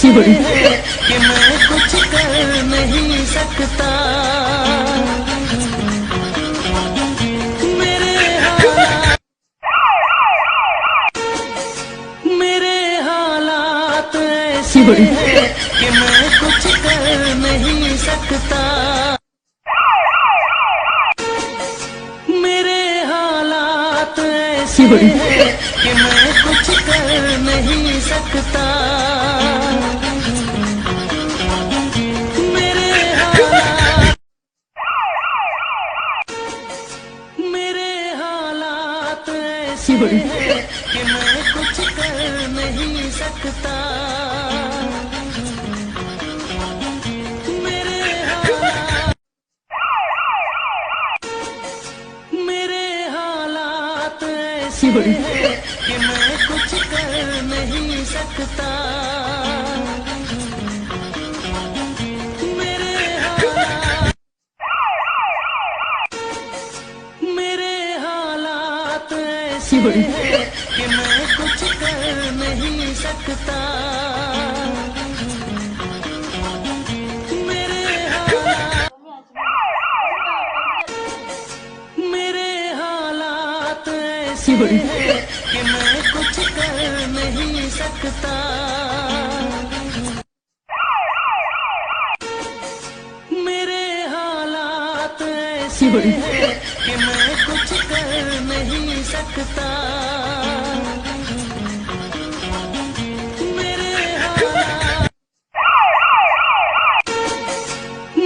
ऐसे हैं कि मैं कुछ कर नहीं सकता। मेरे हालात ऐसे हैं कि मैं कुछ कर नहीं सकता। मेरे हालात ऐसे हैं कि मैं कुछ कर नहीं सकता। मेरे हालात ऐसे हैं कि मैं कुछ कर नहीं सकता। मेरे हालात ऐसे हैं कि मैं कुछ कर नहीं सकता। मेरे हालात ऐसे हैं कि मैं कुछ कर नहीं सकता। मेरे हालात ऐसे हैं कि मैं कुछ कर नहीं सकता। मेरे हालात ऐसे हैं कि मैं कुछ कर नहीं सकता।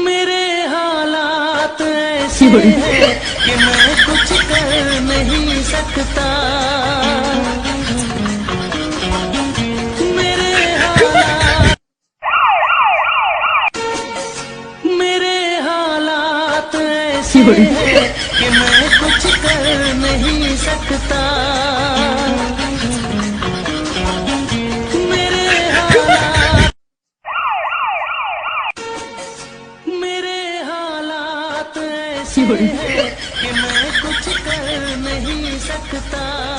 मेरे हालात ऐसे हैं कि मैं कुछ कर नहीं सकता। मेरे हालात ऐसे हैं कि मैं कुछ कर नहीं सकता। मेरे हालात ऐसे हैं कि मैं कुछ कर नहीं सकता।